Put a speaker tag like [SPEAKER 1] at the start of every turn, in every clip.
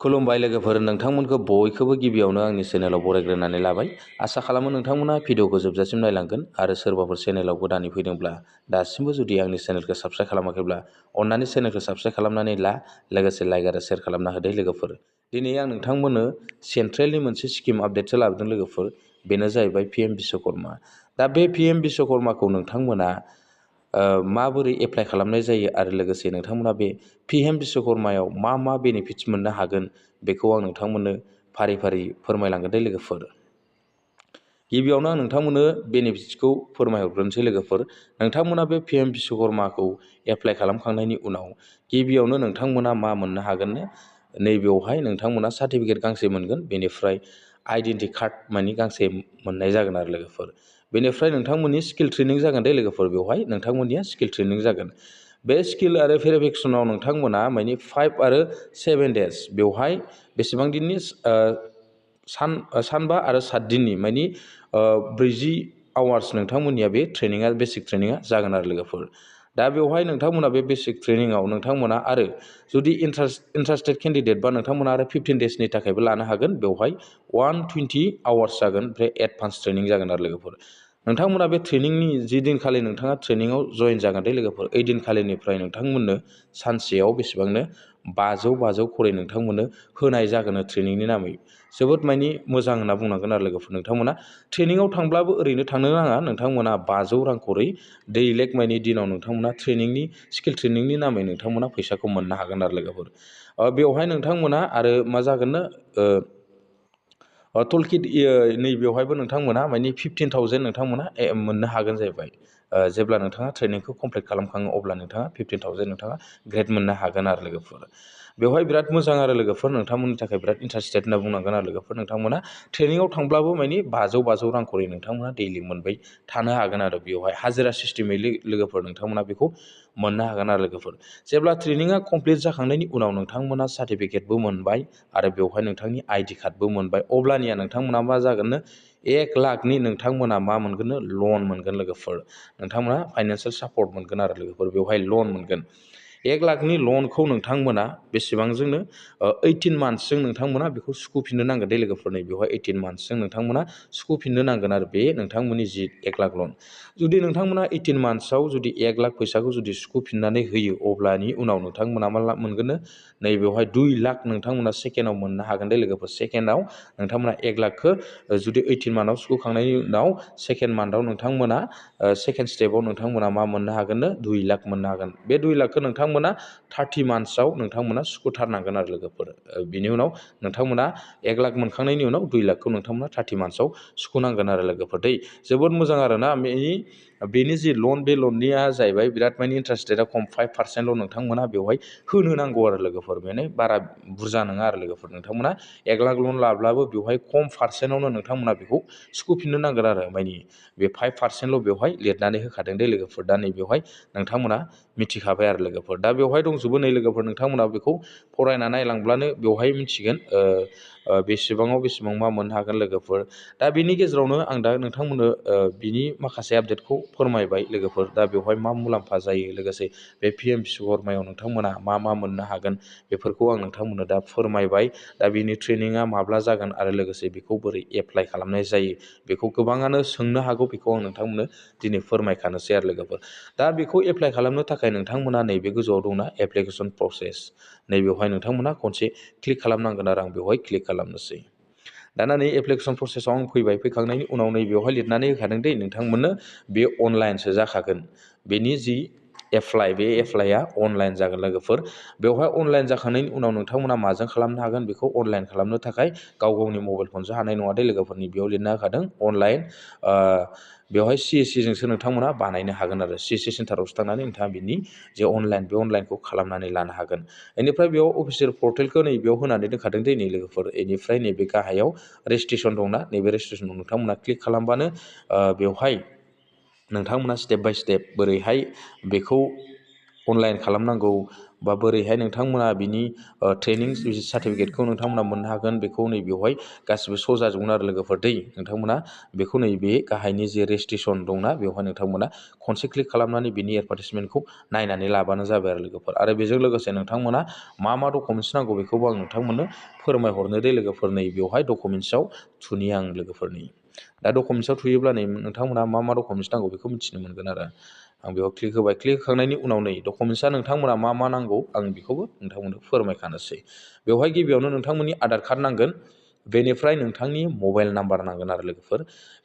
[SPEAKER 1] खुलुमबाय लोगोफोर, नोंथांमोनखौ बयखौबो गिबियावनो आंनि चेनेलाव बरायग्रोनानै लाबाय। आसा खालामो नोंथांमोना भिडिअखौ जोबजासिम नायलांगोन आरो सोरबाफोर चेनेलाव गोदानै फैदोंब्ला दासिमबो जुदि आंनि चेनेलखौ साबस्क्राइब खालामाखैब्ला अन्नानै चेनेलखौ साबस्क्राइब खालामनानै ला, लोगोसे लाइक आरो शेयार खालामना होदो लोगोफोर। दिनै आं नोंथांमोननो सेन्ट्रेलनि मोनसे स्किम आपडेटसो लाबोदों लोगोफोर, बेनो जाहैबाय PM बिश्वकर्मा। दा बे PM बिश्वकर्माखौ नोंथांमोना माबोरै एप्लाइ खालामनाय जायो आरो लोगोसे नोंथांमोना बे PM बिश्वकर्मायाव मा बेनिफिट्स मोननो हागोन बेखौ आं नोंथांमोननो फारि फारि फोरमायलांगोन दे लोगोफोर। गिबियावनो आं नोंथांमोननो बेनिफिट्सखौ फोरमायहरग्रोनोसै लोगोफोर। नोंथांमोना बे PM बिश्वकर्माखौ एप्लाइ खालामखांनायनि उनाव गिबियावनो नोंथांमोना मा मोननो हागोननो, नैबेयावहाय नोंथांमोना सार्टिफिकेट गांसे मोनगोन, बेनिफ्राय आइडेन्टि कार्ड मानि गांसे मोननाय जागोन आरो लोगोफोर। बेनिफ्राय नोंथांमोननि स्किल ट्रेनिं जागोन दे लोगोफोर। बेवहाय नोंथांमोननिया स्किल ट्रेनिं जागोन। बे स्किल आरो भेरिफिकेसनाव नोंथांमोना माने 5 आरो 7 डेज, बेवहाय बेसेबां दिननि सानबा आरो 7 दिननि माने 40 आवार्स नोंथांमोननिया बे ट्रेनिङा, बेसिक ट्रेनिङा जागोन आरो लोगोफोर। दा बेवहाय नोंथांमोना बे बेसिक ट्रेनिङाव नोंथांमोना आरो जुदि इन्टारेस्टेड केन्डिडेट बा नोंथांमोना आरो 15 डेजनि थाखायबो लानो हागोन। बेवहाय 120 आवार्स जागोन, ओमफ्राय एडभान्स ट्रेनिं जागोन आरो लोगोफोर। नोंथांमोना बे ट्रेनिंनि जि दिनखालि नोंथाङा ट्रेनिङाव जयेन जागोन दे लोगोफोर, ओइ दिनखालिनिफ्राय नोंथांमोननो सानसेयाव बेसेबांनो 500 खरै नोंथांमोननो होनाय जागोन ट्रेनिंनि नामै। जोबोद मानि मोजां होनना बुंनांगोन आरो लोगोफोर। नोंथांमोना ट्रेनिङाव थांब्लाबो ओरैनो थांनो नाङा, नोंथांमोना 500 रां खरै दैलेग मानि दिनाव नोंथांमोना ट्रेनिंनि स्किल ट्रेनिंनि नामै नोंथांमोना फैसाखौ मोननो हागोन आरो लोगोफोर। बेवहाय नोंथांमोना आरो मा जागोननो, टुलकिट नैबेवहायबो नोंथांमोना माने 15,000 नोंथांमोना मोननो हागोन जाहैबाय। जेब्ला नोंथाङा ट्रेनिंखौ कमप्लिट खालामखाङो अब्ला नोंथाङा 15,000 नोंथाङा ग्रेड मोननो हागोन आरो लोगोफोर। बेवहाय बिराद मोजां आरो लोगोफोर, नोंथांमोननि थाखाय बिराद इन्टारेस्टेड होनना बुंनांगोन आरो लोगोफोर। नोंथांमोना ट्रेनिङाव थांब्लाबो माने 500 रां खरै नोंथांमोना दैलि मोनबाय थानो हागोन आरो बेवहाय हाजिरा सिस्टेमै लोगोफोर नोंथांमोना बेखौ मोननो हागोन आरो लोगोफोर। जेब्ला ट्रेनिङा कमप्लिट जाखांनायनि उनाव नोंथांमोना सार्टिफिकेटबो मोनबाय आरो बेवहाय नोंथांनि आइडि कार्डबो मोनबाय, अब्लानिया नोंथांमोना मा जागोननो, 1 लाखनि नोंथांमोना मा मोनगोननो, लन मोनगोन लोगोफोर। नोंथांमोना फाइनान्सियेल सापर्ट मोनगोन आरो लोगोफोर, बेवहाय लन मोनगोन। 1 लाखनि लनखौ नोंथांमोना बेसेबांजोंनो 18 मान्थसजों नोंथांमोना बेखौ सुख'फिननो नांगोन दे लोगोफोर। नै बेवहाय 18 मान्थसजों नोंथांमोना सुख'फिननो नांगोन आरो बे नोंथांमोननि जि 1 लाख लन। जुदि नोंथांमोना 18 मान्थसआव जुदि 1 लाख फैसाखौ जुदि सुख'फिननानै होयो, अब्लानि उनाव नोंथांमोना मा मोनगोननो, नै बेवहाय 2 लाख नोंथांमोना सेकेन्डआव मोननो हागोन दे लोगोफोर। सेकेन्डआव नोंथांमोना 1 लाखखौ जुदि 18 मान्थआव सुख'खांनायनि उनाव सेकेन्ड मान्थआव नोंथांमोना सेकेन्ड स्टेपाव नोंथांमोना मा मोननो हागोननो, 2 लाख मोननो हागोन। बे 2 लाखखौ नोंथांमोना 30 मान्थसआव नोंथांमोना सुख'थारनांगोन आरो लोगोफोर। बिनि उनाव नोंथांमोना 1 लाख मोनखांनायनि उनाव 2 लाखखौ नोंथांमोना 30 मान्थसआव सुख'नांगोन आरो लोगोफोर। जोबोद मोजां आरोना बेनि जि लन, बे लननिया जाहैबाय बिराद माने इन्टारेस्टेडआ खम, 5%ल' नोंथांमोना बेवहाय होनो नांगौ आरो लोगोफोर। माने बारा बुरजा नङा आरो लोगोफोर। नोंथांमोना 1 लाख लन लाब्लाबो बेवहाय खम पार्सेन्टआवनो नोंथांमोना बेखौ सुख'फिननो नांगोन आरो। माने बे 5%ल' बेवहाय लिरनानै होखादों दे लोगोफोर। दा नै बेवहाय नोंथांमोना मिथिखाबाय आरो लोगोफोर। दा बेवहाय दंजोबो नै लोगोफोर, नोंथांमोना बेखौ फरायना नायलांब्लानो बेवहाय मिथिगोन बेसेबाङाव बेसेबां मा मोननो हागोन लोगोफोर। दा बिनि गेजेरावनो आं दा नोंथांमोननो बिनि माखासे आपडेटखौ फोरमायबाय लोगोफोर। दा बेवहाय मा मुलाम्फा जायो, लोगोसे बे PM बिश्वकर्मायाव नोंथांमोना मा मोननो हागोन, बेफोरखौ आं नोंथांमोननो दा फोरमायबाय। दा बिनि ट्रेनिङा माब्ला जागोन आरो लोगोसे बेखौ बोरै एप्लाइ खालामनाय जायो, बेखौ गोबाङानो सोंनो हागौ, बेखौ आं नोंथांमोननो दिनै फोरमायखानोसै आरो लोगोफोर। दा बेखौ एप्लाइ खालामनो थाखाय नोंथांमोना नैबे गोजौआव दंना एप्लिकेसन प्रसेस, नैबेवहाय नोंथांमोना खनसे क्लिक खालामनांगोन आरो आं बेवहाय क्लिक खालामनोसै। दाना नै एप्लिकेसन प्रसेसआव आं फैबाय। फैखांनायनि उनाव नैबेवहाय लिरनानै होखादों दे नोंथांमोननो बे अनलाइनसो जाखागोन। बेनि जि एप्लाइ, बे एप्लाइआ अनलाइन जागोन लोगोफोर। बेवहाय अनलाइन जाखांनायनि उनाव नोंथांमोना माजों खालामनो हागोन, बेखौ अनलाइन खालामनो थाखाय गावनि मबाइल फनजों हानाय नङा दे लोगोफोरनि। बेयाव लिरना होखादों अनलाइन, बेवहाय CSC जोंसो नोंथांमोना बानायनो हागोन आरो। CSC सेन्टारावसो थांनानै नोंथाङा बिनि जे अनलाइन, बे अनलाइनखौ खालामनानै लानो हागोन। बेनिफ्राय बेयाव अफिसियेल पर्टेलखौ नै बेयाव होनानै दोनखादों दे नै लोगोफोर। बेनिफ्राय नैबे गाहायाव रेजिस्ट्रेसन दंना, नैबे रेजिस्ट्रेसनाव नोंथांमोना क्लिक खालामबानो बेवहाय नोंथांमोना स्टेप बाय स्टेप बोरैहाय बेखौ अनलाइन खालामनांगौ, बा बोरैहाय नोंथांमोना बिनि ट्रेनिं सार्टिफिकेटखौ नोंथांमोना मोननो हागोन बेखौ नै बेवहाय गासिबो श' जाजोबगोन आरो लोगोफोर नोंथांमोना बेखौ नैबे गाहायनि जे रेजिस्ट्रेसन दंना बेवहाय नोंथांमोना खनसे क्लिक खालामनानै बिनि एडभार्टाइजमेन्टखौ नायनानै लाबानो जाबाय आरो लोगोफोर। आरो बेजों लोगोसे नोंथांमोना मा डकुमेन्टस नांगौ बेखौबो आं नोंथांमोननो फोरमायहरनो लोगोफोर नै बेवहाय डकुमेन्टसआव थुनि आं लोगोफोरनि दा डकुमेन्टसआव थुयोब्ला नै नोंथांमोना मा डकुमेन्टस नांगौ बेखौ मिथिनो मोनगोन आरो आं बेयाव क्लिक होबाय। क्लिक होखांनायनि उनाव नै डकुमेन्टसा नोंथांमोना मा नांगौ आं बेखौबो नोंथांमोननो फोरमायखानोसै। बेवहाय गिबियावनो नोंथांमोननि आधार कार्ड नांगोन, बेनिफ्राय नोंथांनि मबाइल नाम्बार नांगोन आरो लोगोफोर।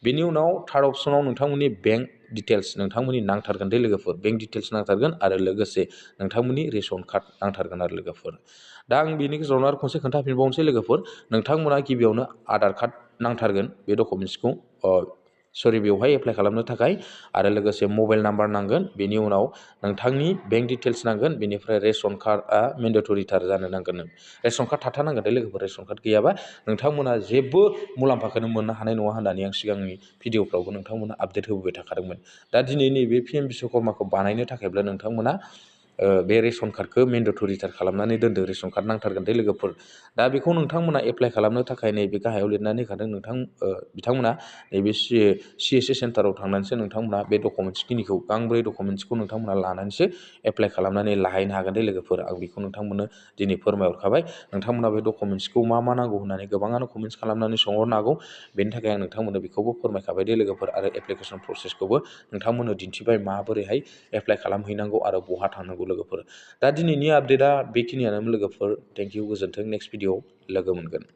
[SPEAKER 1] बेनि उनाव थार्ड अपसनाव नोंथांमोननि बेंक डिटेल्स नोंथांमोननि नांथारगोन लोगोफोर, बेंक डिटेल्स नांथारगोन आरो लोगोसे नोंथांमोननि रेशन कार्ड नांथारगोन आरो लोगोफोर। दा आं बेनि गेजेरावनो आरो खनसे खोन्थाफिनबावनोसै लोगोफोर, नोंथांमोना गिबियावनो आधार कार्ड नांथारगोन बे डकुमेन्टसखौ बेवहाय एप्लाइ खालामनो थाखाय, आरो लोगोसे मबाइल नाम्बार नांगोन, बेनि उनाव नोंथांनि बेंक डिटेल्स नांगोन, बेनिफ्राय रेशन कार्डआ मेन्डेटरिथार जानो नांगोन। रेशन कार्ड थाथारनांगोन लोगोफोर, रेशन कार्ड गैयाबा नोंथांमोना जेबो मुलाम्फाखौनो मोननो हानाय नङा होननानै आं सिगांनि भिडिअफ्रावबो नोंथांमोना आपडेट होबोबाय थाखादोंमोन। दा दिनै नैबे PM बिश्वकर्माखौ बानायनो थाखायब्ला नोंथांमोना बे रेशन कार्डखौ मेन्डेटरिथार खालामनानै दोनदो, रेशन कार्ड नांथारगोन लोगोफोर। दा बेखौ नोंथांमोना एप्लाइ खालामनो थाखाय नैबे गाहायाव लिरनानै होखादों बिथांमोना नैबे CSC सेन्टाराव थांनानैसो नोंथांमोना बे डकुमेन्टसखिनिखौ गांब्रै डकुमेन्टसखौ नोंथांमोना लानानैसो एप्लाइ खालामनानै लाहैनो हागोन लोगोफोर। आं बेखौ नोंथांमोननो दिनै फोरमायहरखाबाय। नोंथांमोना बे डकुमेन्टसखौ मा नांगौ होननानै गोबाङानो कमेन्ट्स खालामनानै सोंहरनो हागौ, बेनि थाखाय आं नोंथांमोननो बेखौबो फोरमायखाबाय लोगोफोर। आरो एप्लिकेसन प्रसेसखौबो नोंथांमोननो दिन्थिबाय माबोरैहाय एप्लाइ खालामहैनांगौ आरो बहा थांनांगौ लोगोफोर। दा दिनैनि आपडेटआ बेखिनियानो लोगोफोर। थेंक इउ, गोजोन्थों। नेक्स्ट भिडिअआव लोगो मोनगोन।